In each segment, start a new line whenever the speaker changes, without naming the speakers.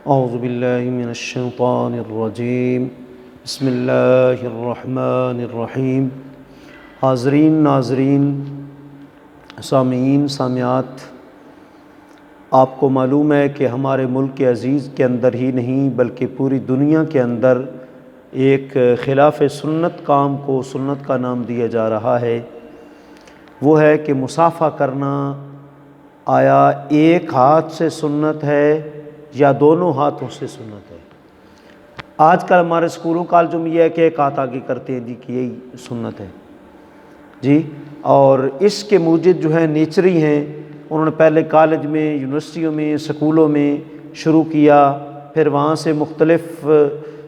اعوذ باللہ من الشیطان الرجیم بسم اللہ الرحمن الرحیم۔ حاضرین، ناظرین، سامعین، سامعات، آپ کو معلوم ہے کہ ہمارے ملک عزیز کے اندر ہی نہیں بلکہ پوری دنیا کے اندر ایک خلاف سنت کام کو سنت کا نام دیا جا رہا ہے۔ وہ ہے کہ مصافحہ کرنا آیا ایک ہاتھ سے سنت ہے یا دونوں ہاتھوں سے سنت ہے؟ آج کل ہمارے اسکولوں کالجوں میں یہ ہے کہ ایک ہاتھ آگے کرتے ہیں جی کہ یہی سنت ہے جی، اور اس کے موجد جو ہیں نیچری ہیں، انہوں نے پہلے کالج میں، یونیورسٹیوں میں، سکولوں میں شروع کیا، پھر وہاں سے مختلف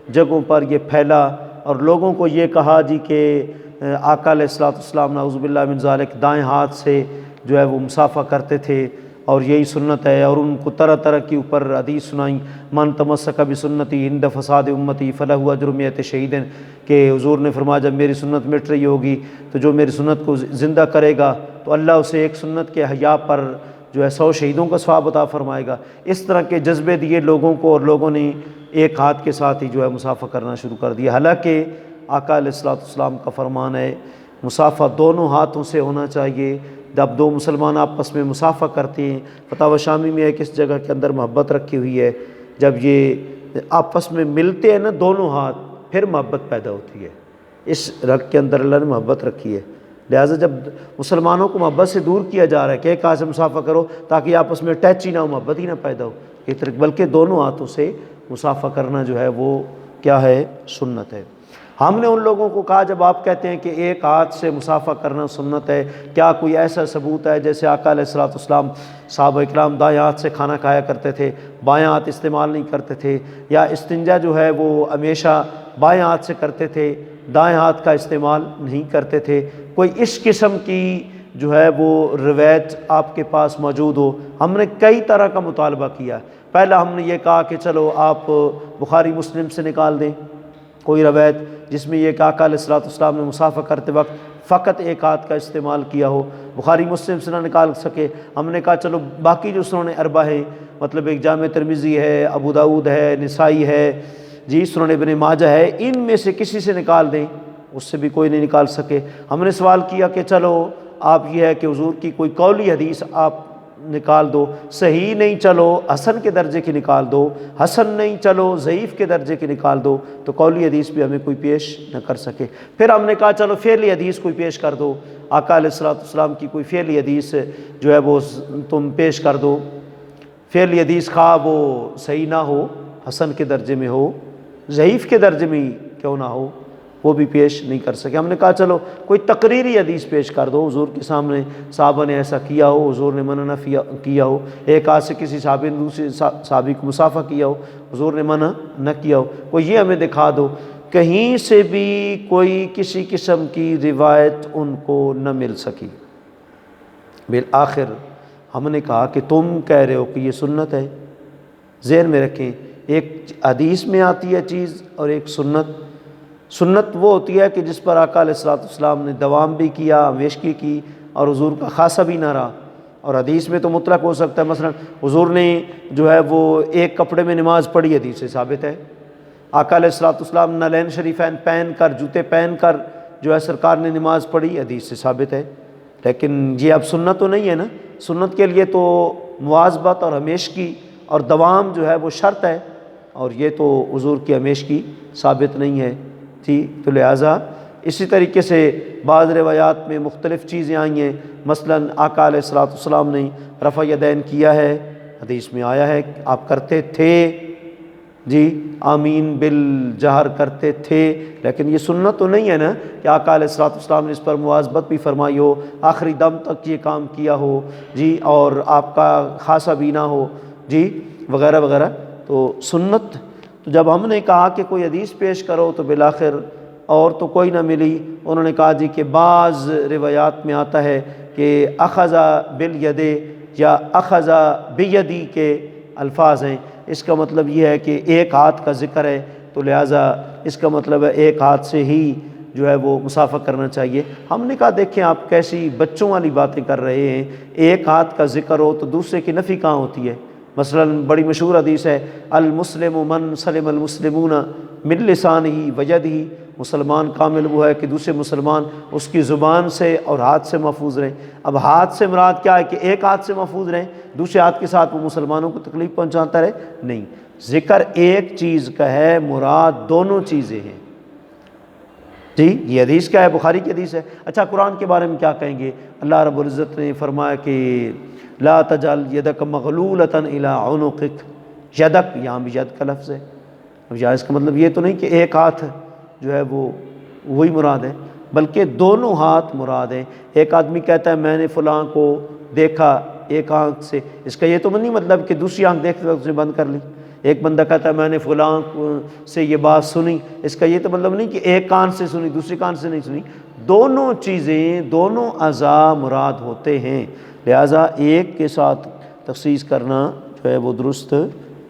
جگہوں پر یہ پھیلا اور لوگوں کو یہ کہا جی کہ آقا علیہ الصلوۃ والسلام نعوذ باللہ من ذالک دائیں ہاتھ سے جو ہے وہ مصافحہ کرتے تھے اور یہی سنت ہے، اور ان کو طرح طرح کی اوپر حدیث سنائیں، من تمسک بسنتی عند فساد امتی فلہ اجر مئۃ شہید، کہ حضور نے فرمایا جب میری سنت مٹ رہی ہوگی تو جو میری سنت کو زندہ کرے گا تو اللہ اسے ایک سنت کے احیاء پر جو ہے 100 شہیدوں کا ثواب عطا فرمائے گا۔ اس طرح کے جذبے دیے لوگوں کو اور لوگوں نے ایک ہاتھ کے ساتھ ہی جو ہے مصافحہ کرنا شروع کر دیا، حالانکہ آقا علیہ الصلوۃ والسلام کا فرمان ہے مصافحہ دونوں ہاتھوں سے ہونا چاہیے۔ جب دو مسلمان آپس میں مصافحہ کرتے ہیں، فتاوی شامی میں ایک اس جگہ کے اندر محبت رکھی ہوئی ہے، جب یہ آپس میں ملتے ہیں نا دونوں ہاتھ پھر محبت پیدا ہوتی ہے، اس رگ کے اندر اللہ نے محبت رکھی ہے۔ لہٰذا جب مسلمانوں کو محبت سے دور کیا جا رہا ہے کہ ایک ہاتھ سے مصافحہ کرو تاکہ آپس میں ٹچ ہی نہ ہو، محبت ہی نہ پیدا ہو، بلکہ دونوں ہاتھوں سے مصافحہ کرنا جو ہے وہ کیا ہے؟ سنت ہے۔ ہم نے ان لوگوں کو کہا جب آپ کہتے ہیں کہ ایک ہاتھ سے مصافحہ کرنا سنت ہے، کیا کوئی ایسا ثبوت ہے جیسے آقا علیہ الصلوۃ والسلام صحابہ اکرام دائیں ہاتھ سے کھانا کھایا کرتے تھے، بائیں ہاتھ استعمال نہیں کرتے تھے، یا استنجا جو ہے وہ ہمیشہ بائیں ہاتھ سے کرتے تھے، دائیں ہاتھ کا استعمال نہیں کرتے تھے؟ کوئی اس قسم کی جو ہے وہ روایت آپ کے پاس موجود ہو؟ ہم نے کئی طرح کا مطالبہ کیا۔ پہلا ہم نے یہ کہا کہ چلو آپ بخاری مسلم سے نکال دیں کوئی روایت جس میں یہ کہ آقا علیہ الصلوۃ والسلام نے مصافحہ کرتے وقت فقط ایک ہاتھ کا استعمال کیا ہو۔ بخاری مسلم سے نہ نکال سکے، ہم نے کہا چلو باقی جو سنن اربع ہیں، مطلب ایک جامع ترمذی ہے، ابو داؤد ہے، نسائی ہے جی، سنن ابن ماجہ ہے، ان میں سے کسی سے نکال دیں، اس سے بھی کوئی نہیں نکال سکے۔ ہم نے سوال کیا کہ چلو آپ یہ ہے کہ حضور کی کوئی قولی حدیث آپ نکال دو، صحیح نہیں چلو حسن کے درجے کی نکال دو، حسن نہیں چلو ضعیف کے درجے کی نکال دو، تو قولی حدیث بھی ہمیں کوئی پیش نہ کر سکے۔ پھر ہم نے کہا چلو فعلی حدیث کوئی پیش کر دو، آقا علیہ الصلوۃ والسلام کی کوئی فعلی حدیث جو ہے وہ تم پیش کر دو، فعلی حدیث خواہ وہ صحیح نہ ہو، حسن کے درجے میں ہو، ضعیف کے درجے میں کیوں نہ ہو، وہ بھی پیش نہیں کر سکے۔ ہم نے کہا چلو کوئی تقریری حدیث پیش کر دو، حضور کے سامنے صحابہ نے ایسا کیا ہو، حضور نے منع نہ کیا ہو، ایک ہاتھ سے کسی صحابی نے دوسرے صحابی کو مصافحہ کیا ہو، حضور نے منع نہ کیا ہو، کوئی یہ ہمیں دکھا دو۔ کہیں سے بھی کوئی کسی قسم کی روایت ان کو نہ مل سکی۔ بالآخر ہم نے کہا کہ تم کہہ رہے ہو کہ یہ سنت ہے، ذہن میں رکھیں ایک حدیث میں آتی ہے چیز اور ایک سنت وہ ہوتی ہے کہ جس پر آقا علیہ الصلوۃ والسلام نے دوام بھی کیا، ہمیشگی کی، اور حضور کا خاصہ بھی نہ رہا۔ اور حدیث میں تو مطلق ہو سکتا ہے، مثلا حضور نے جو ہے وہ ایک کپڑے میں نماز پڑھی، حدیث سے ثابت ہے۔ آقا علیہ الصلوۃ والسلام نعلین شریفین پہن کر، جوتے پہن کر جو ہے سرکار نے نماز پڑھی، حدیث سے ثابت ہے۔ لیکن یہ اب سنت تو نہیں ہے نا، سنت کے لیے تو مواظبت اور ہمیشگی اور دوام جو ہے وہ شرط ہے، اور یہ تو حضور کی ہمیشگی ثابت نہیں ہے تھی، تو لہٰذا اسی طریقے سے بعض روایات میں مختلف چیزیں آئی ہیں، مثلا آقا علیہ الصلوۃ والسلام نے رفع یدین کیا ہے، حدیث میں آیا ہے آپ کرتے تھے جی، آمین بالجہر کرتے تھے، لیکن یہ سنت تو نہیں ہے نا کہ آقا علیہ الصلوۃ والسلام نے اس پر مواظبت بھی فرمائی ہو، آخری دم تک یہ کام کیا ہو جی، اور آپ کا خاصہ بھی نہ ہو جی، وغیرہ وغیرہ۔ تو سنت تو جب ہم نے کہا کہ کوئی حدیث پیش کرو تو بالآخر اور تو کوئی نہ ملی، انہوں نے کہا جی کہ بعض روایات میں آتا ہے کہ اخذ بالید یا اخذ بیدی کے الفاظ ہیں، اس کا مطلب یہ ہے کہ ایک ہاتھ کا ذکر ہے، تو لہٰذا اس کا مطلب ہے ایک ہاتھ سے ہی جو ہے وہ مصافحہ کرنا چاہیے۔ ہم نے کہا دیکھیں آپ کیسی بچوں والی باتیں کر رہے ہیں، ایک ہاتھ کا ذکر ہو تو دوسرے کی نفی کہاں ہوتی ہے؟ مثلا بڑی مشہور حدیث ہے المسلم من سلم المسلمون من لسانہ و یدہ، مسلمان کامل وہ ہے کہ دوسرے مسلمان اس کی زبان سے اور ہاتھ سے محفوظ رہیں۔ اب ہاتھ سے مراد کیا ہے کہ ایک ہاتھ سے محفوظ رہیں، دوسرے ہاتھ کے ساتھ وہ مسلمانوں کو تکلیف پہنچاتا رہے؟ نہیں، ذکر ایک چیز کا ہے، مراد دونوں چیزیں ہیں۔ جی یہ حدیث کیا ہے؟ بخاری کی حدیث ہے۔ اچھا قرآن کے بارے میں کیا کہیں گے؟ اللہ رب العزت نے فرمایا کہ لا تجعل یدک مغلولۃ الی عنقک، یدک یہاں بھی ید کا لفظ ہے۔ اب یہاں اس کا مطلب یہ تو نہیں کہ ایک ہاتھ جو ہے وہ وہی مراد ہے، بلکہ دونوں ہاتھ مراد ہیں۔ ایک آدمی کہتا ہے میں نے فلاں کو دیکھا ایک آنکھ سے، اس کا یہ تو نہیں مطلب کہ دوسری آنکھ دیکھتے وقت اس نے بند کر لی۔ ایک بندہ کہتا ہے میں نے فلاں سے یہ بات سنی، اس کا یہ تو مطلب نہیں کہ ایک کان سے سنی دوسری کان سے نہیں سنی، دونوں چیزیں دونوں اعضاء مراد ہوتے ہیں، لہٰذا ایک کے ساتھ تخصیص کرنا جو ہے وہ درست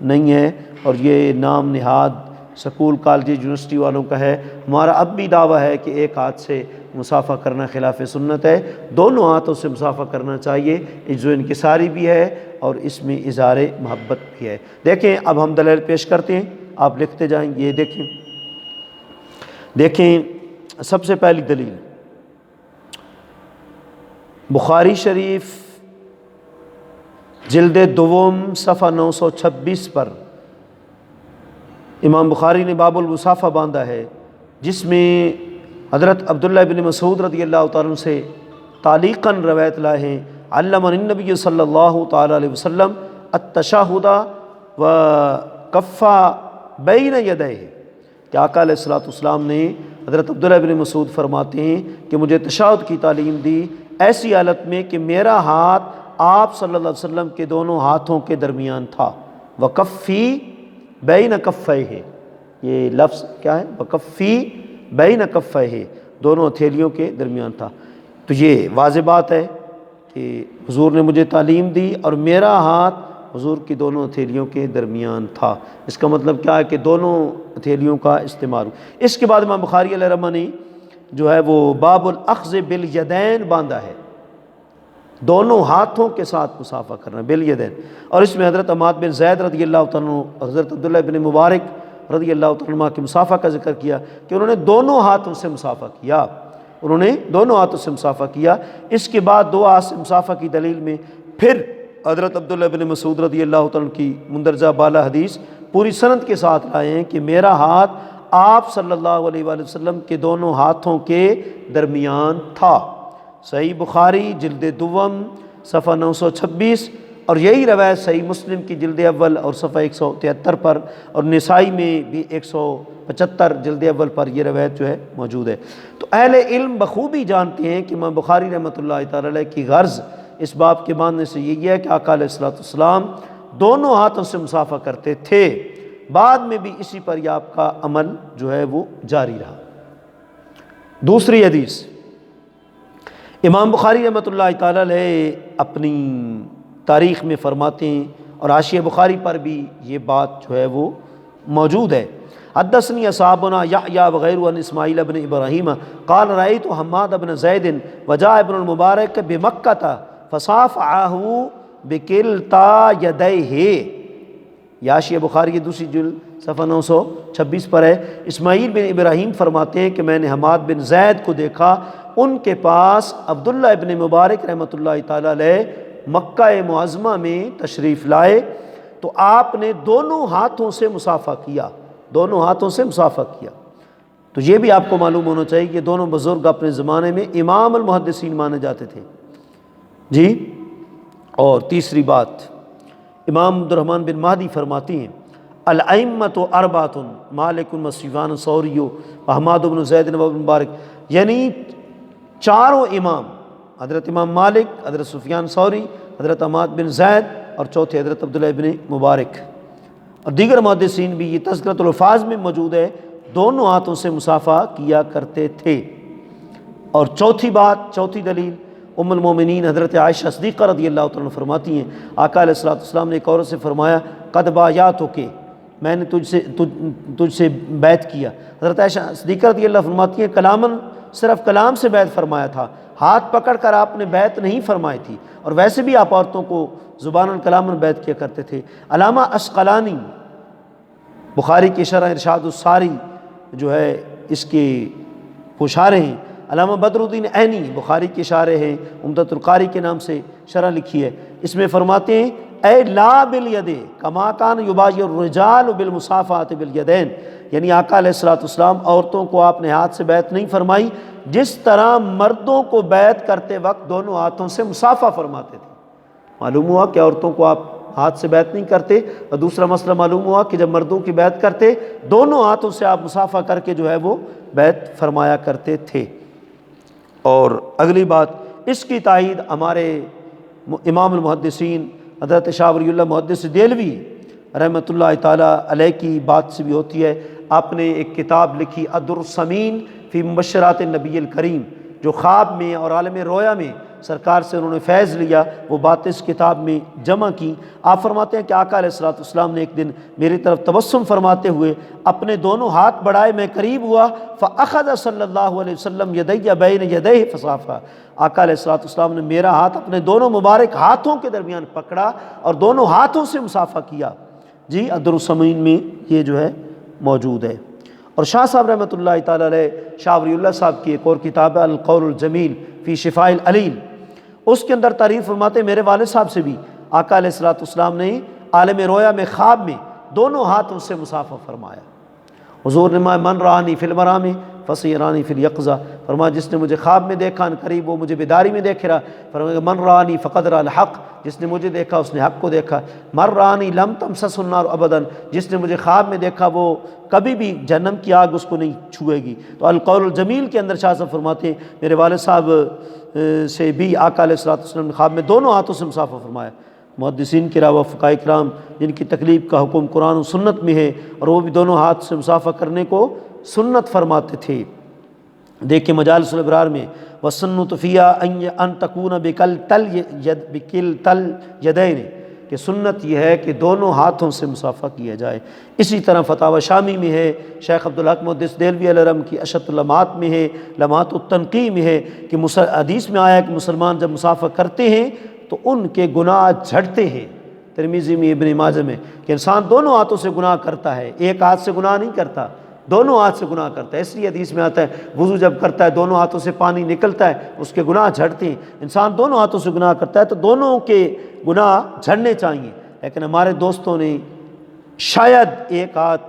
نہیں ہے۔ اور یہ نام نہاد سکول کالج یونیورسٹی والوں کا ہے۔ ہمارا اب بھی دعویٰ ہے کہ ایک ہاتھ سے مصافحہ کرنا خلاف سنت ہے، دونوں ہاتھوں سے مصافحہ کرنا چاہیے، جو انکساری بھی ہے اور اس میں اظہار محبت بھی ہے۔ دیکھیں اب ہم دلیل پیش کرتے ہیں، آپ لکھتے جائیں گے۔ یہ دیکھیں سب سے پہلی دلیل بخاری شریف جلد دوم صفحہ 926 پر امام بخاری نے باب المصافحہ باندھا ہے، جس میں حضرت عبداللہ بن مسعود رضی اللہ تعالیٰ عنہ سے تعلیقاً روایت لائے ہیں، علمنی النبی صلی اللہ تعالیٰ علیہ وسلم التشہد و کفا بین یدیہ، کہ آقا علیہ الصلوۃ والسلام نے حضرت عبداللہ بن مسعود فرماتے ہیں کہ مجھے تشہد کی تعلیم دی ایسی حالت میں کہ میرا ہاتھ آپ صلی اللہ علیہ وسلم کے دونوں ہاتھوں کے درمیان تھا، وکفی بین کفیہ، یہ لفظ کیا ہے؟ وکفی بین کفیہ، دونوں ہتھیلیوں کے درمیان تھا۔ تو یہ واضح بات ہے کہ حضور نے مجھے تعلیم دی اور میرا ہاتھ حضور کی دونوں ہتھیلیوں کے درمیان تھا۔ اس کا مطلب کیا ہے کہ دونوں ہتھیلیوں کا استعمال۔ اس کے بعد امام بخاری علیہ رحمہ نے جو ہے وہ باب الاخذ بالیدین باندھا ہے، دونوں ہاتھوں کے ساتھ مصافحہ کرنا بالیدین، اور اس میں حضرت عماد بن زید رضی اللہ تعالیٰ عنہ اور حضرت عبداللہ بن مبارک رضی اللہ تعالیٰ عنہ کی مصافحہ کا ذکر کیا کہ انہوں نے دونوں ہاتھوں سے مصافحہ کیا، انہوں نے دونوں ہاتھوں سے مصافحہ کیا۔ اس کے بعد دو ہاتھ سے مصافحہ کی دلیل میں پھر حضرت عبداللہ بن مسعود رضی اللہ تعالیٰ عنہ کی مندرجہ بالا حدیث پوری سند کے ساتھ لائے ہیں کہ میرا ہاتھ آپ صلی اللہ علیہ وآلہ وسلم کے دونوں ہاتھوں کے درمیان تھا۔ صحیح بخاری جلد دوم صفحہ 926، اور یہی روایت صحیح مسلم کی جلد اول اور صفحہ 173 پر، اور نسائی میں بھی 175 جلد اول پر یہ روایت جو ہے موجود ہے۔ تو اہل علم بخوبی جانتے ہیں کہ امام بخاری رحمۃ اللہ تعالی علیہ کی غرض اس باب کے باندھنے سے یہی ہے کہ آقا علیہ الصلوۃ والسلام دونوں ہاتھوں سے مصافحہ کرتے تھے، بعد میں بھی اسی پر یہ آپ کا عمل جو ہے وہ جاری رہا۔ دوسری حدیث امام بخاری رحمۃ اللہ تعالی علیہ اپنی تاریخ میں فرماتے ہیں، اور حاشیہ بخاری پر بھی یہ بات جو ہے وہ موجود ہے۔ حدثنی اصحابنا یحییٰ وغیرہ عن اسماعیل بن ابراہیم قال رأیت حماد بن زید وجاء ابن المبارک بمکہ فصافحہ بکلتا یدیہ، یہ حاشیہ بخاری کی دوسری جلد صفحہ 926 پر ہے۔ اسماعیل بن ابراہیم فرماتے ہیں کہ میں نے حماد بن زید کو دیکھا، ان کے پاس عبداللہ ابن مبارک رحمۃ اللہ تعالی علیہ مکہ معظمہ میں تشریف لائے، تو آپ نے دونوں ہاتھوں سے مصافحہ کیا، دونوں ہاتھوں سے مصافحہ کیا۔ تو یہ بھی آپ کو معلوم ہونا چاہیے کہ دونوں بزرگ اپنے زمانے میں امام المحدثین مانے جاتے تھے جی۔ اور تیسری بات امام عبد الرحمن بن مہدی فرماتی ہیں الائمۃ اربعۃ مالک و سفیان ثوری و احمد بن زید و ابن مبارک، یعنی چاروں امام، حضرت امام مالک، حضرت سفیان ثوری، حضرت احمد بن زید، اور چوتھے حضرت عبداللہ بن مبارک، اور دیگر محدثین بھی یہ تذکرۃ الفاظ میں موجود ہے، دونوں ہاتھوں سے مصافحہ کیا کرتے تھے۔ اور چوتھی بات، چوتھی دلیل ام المومنین حضرت عائشہ صدیقہ رضی اللہ تعالیٰ عنہ فرماتی ہیں آقا علیہ الصلوۃ والسلام نے ایک عورت سے فرمایا قد بایعتک، میں نے تجھ سے بیعت کیا۔ حضرت عائشہ صدیقہ رضی اللہ فرماتی ہیں کلاماً، صرف کلام سے بیعت فرمایا تھا، ہاتھ پکڑ کر آپ نے بیعت نہیں فرمائی تھی، اور ویسے بھی آپ عورتوں کو زبان الکلام بیعت کیا کرتے تھے۔ علامہ عسقلانی بخاری کی شرح ارشاد الساری جو ہے اس کے وہ شارح ہیں، علامہ بدر الدین عینی بخاری کے شارح ہیں، عمدۃ القاری کے نام سے شرح لکھی ہے، اس میں فرماتے ہیں اے لا بالید کما کان یباشر الرجال بالمصافحۃ بالیدین، یعنی آقا علیہ الصلوۃ والسلام عورتوں کو آپ نے ہاتھ سے بیعت نہیں فرمائی جس طرح مردوں کو بیعت کرتے وقت دونوں ہاتھوں سے مصافحہ فرماتے تھے۔ معلوم ہوا کہ عورتوں کو آپ ہاتھ سے بیعت نہیں کرتے، اور دوسرا مسئلہ معلوم ہوا کہ جب مردوں کی بیعت کرتے دونوں ہاتھوں سے آپ مصافحہ کر کے جو ہے وہ بیعت فرمایا کرتے تھے۔ اور اگلی بات، اس کی تائید ہمارے امام المحدثین حضرت شاہ ولی اللہ محدث دہلوی رحمۃ اللہ تعالیٰ علیہ کی بات سے بھی ہوتی ہے۔ آپ نے ایک کتاب لکھی الدر الثمین فی مبشرات النبی الکریم، جو خواب میں اور عالم رویا میں سرکار سے انہوں نے فیض لیا، وہ بات اس کتاب میں جمع کی۔ آپ فرماتے ہیں کہ آقا علیہ الصلوۃ والسلام نے ایک دن میری طرف تبسم فرماتے ہوئے اپنے دونوں ہاتھ بڑھائے، میں قریب ہوا، فأخذ صلی اللہ علیہ وسلم یدی بین یدیہ فصافحہ، آقا علیہ الصلوۃ والسلام نے میرا ہاتھ اپنے دونوں مبارک ہاتھوں کے درمیان پکڑا اور دونوں ہاتھوں سے مصافحہ کیا۔ جی الدر الثمین میں یہ جو ہے موجود ہے۔ اور شاہ صاحب رحمۃ اللہ تعالیٰ علیہ، شاہ ولی اللہ صاحب کی ایک اور کتاب ہے القول الجمیل فی شفاء العلیل، اس کے اندر تعریف فرماتے ہیں میرے والد صاحب سے بھی آقا علیہ الصلوۃ والسلام نے عالم رویا میں خواب میں دونوں ہاتھوں سے مصافحہ فرمایا۔ حضور نے من رآنی فی المنام فسیرانی فی الیقظہ، فرمایا جس نے مجھے خواب میں دیکھا ان قریب وہ مجھے بیداری میں دیکھ رہا، فرمایا من رآنی فقد رأى الحق، جس نے مجھے دیکھا اس نے حق کو دیکھا، من رآنی لم تمسس النار ابدا، جس نے مجھے خواب میں دیکھا وہ کبھی بھی جہنم کی آگ اس کو نہیں چھوئے گی۔ تو القول الجمیل کے اندر شاہ صاحب فرماتے ہیں میرے والد صاحب سے بھی آقا علیہ الصلوۃ والسلام نے خواب میں دونوں ہاتھوں سے مصافحہ فرمایا۔ محدثین کے علاوہ فقہاء کرام جن کی تکلیف کا حکم قرآن و سنت میں ہے، اور وہ بھی دونوں ہاتھ سے مصافحہ کرنے کو سنت فرماتے تھے۔ دیکھیں مجالس الابرار میں وَالسُنَّةُ فِيهَا أَن تَكُونَ بِكِلْتَا الْيَدَيْنِ، کہ سنت یہ ہے کہ دونوں ہاتھوں سے مصافحہ کیا جائے۔ اسی طرح فتاوی شامی میں ہے، شیخ عبدالحق محدث دہلوی علیہ رحمۃ کی اشرۃ اللمعات میں ہے، لمعات التنقی میں ہے کہ حدیث میں آیا ہے کہ مسلمان جب مصافحہ کرتے ہیں تو ان کے گناہ جھڑتے ہیں۔ ترمذی میں، ابن ماجہ میں، کہ انسان دونوں ہاتھوں سے گناہ کرتا ہے، ایک ہاتھ سے گناہ نہیں کرتا، دونوں ہاتھ سے گناہ کرتا ہے۔ اس لیے حدیث میں آتا ہے وضو جب کرتا ہے دونوں ہاتھوں سے پانی نکلتا ہے اس کے گناہ جھڑتے ہیں۔ انسان دونوں ہاتھوں سے گناہ کرتا ہے تو دونوں کے گناہ جھڑنے چاہیے، لیکن ہمارے دوستوں نے شاید ایک ہاتھ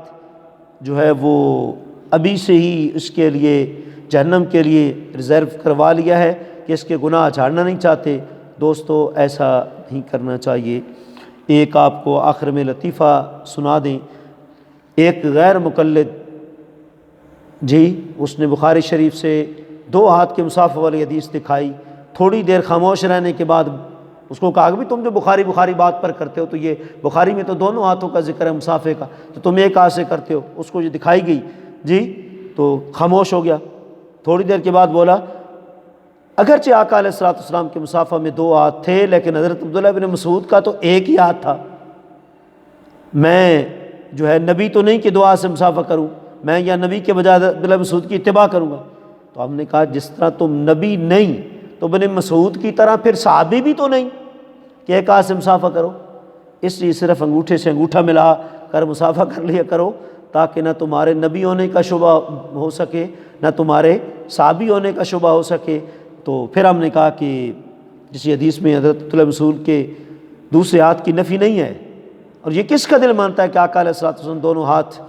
جو ہے وہ ابھی سے ہی اس کے لیے جہنم کے لیے ریزرو کروا لیا ہے کہ اس کے گناہ جھاڑنا نہیں چاہتے۔ دوستو ایسا نہیں کرنا چاہیے۔ ایک آپ کو آخر میں لطیفہ سنا دیں، ایک غیر مقلد جی اس نے بخاری شریف سے دو ہاتھ کے مصافحہ والی حدیث دکھائی، تھوڑی دیر خاموش رہنے کے بعد اس کو کہا کہ تم جو بخاری بات پر کرتے ہو تو یہ بخاری میں تو دونوں ہاتھوں کا ذکر ہے مصافحے کا، تو تم ایک ہاتھ سے کرتے ہو، اس کو یہ دکھائی گئی جی تو خاموش ہو گیا۔ تھوڑی دیر کے بعد بولا اگرچہ آقا علیہ الصلوۃ والسلام کے مصافحہ میں دو ہاتھ تھے لیکن حضرت عبداللہ بن مسعود کا تو ایک ہی ہاتھ تھا، میں جو ہے نبی تو نہیں کہ دو ہاتھ سے مصافحہ کروں، میں یا نبی کے بجائے عبداللہ بن مسعود کی اتباع کروں گا۔ تو ہم نے کہا جس طرح تم نبی نہیں تو بن مسعود کی طرح پھر صحابی بھی تو نہیں کہ ایک ہاتھ سے مصافحہ کرو، اس لیے صرف انگوٹھے سے انگوٹھا ملا کر مصافحہ کر لیا کرو تاکہ نہ تمہارے نبی ہونے کا شبہ ہو سکے نہ تمہارے صحابی ہونے کا شبہ ہو سکے۔ تو پھر ہم نے کہا کہ جسی حدیث میں حضرت عبداللہ بن مسعود کے دوسرے ہاتھ کی نفی نہیں ہے، اور یہ کس کا دل مانتا ہے کہ آقا علیہ الصلوۃ والسلام دونوں ہاتھ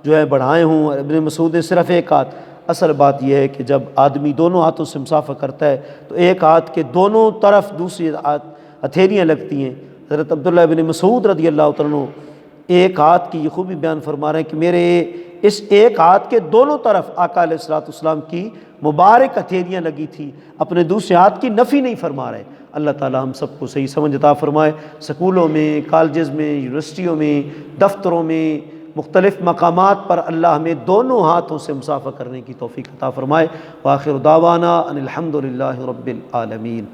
جو ہے بڑھائے ہوں اور ابن مسعود نے صرف ایک ہاتھ۔ اصل بات یہ ہے کہ جب آدمی دونوں ہاتھوں سے مصافحہ کرتا ہے تو ایک ہاتھ کے دونوں طرف دوسری ہتھیلیاں لگتی ہیں۔ حضرت عبداللہ بن مسعود رضی اللہ تعالیٰ عنہ ایک ہاتھ کی یہ خوبی بیان فرما رہے ہیں کہ میرے اس ایک ہاتھ کے دونوں طرف آقا علیہ الصلوۃ والسلام کی مبارک ہتھیلیاں لگی تھی، اپنے دوسرے ہاتھ کی نفی نہیں فرما رہے۔ اللہ تعالی ہم سب کو صحیح سمجھ عطا فرمائے، سکولوں میں، کالجز میں، یونیورسٹیوں میں، دفتروں میں، مختلف مقامات پر اللہ ہمیں دونوں ہاتھوں سے مصافحہ کرنے کی توفیق عطا فرمائے۔ وآخر دعوانا ان الحمد للہ رب العالمین۔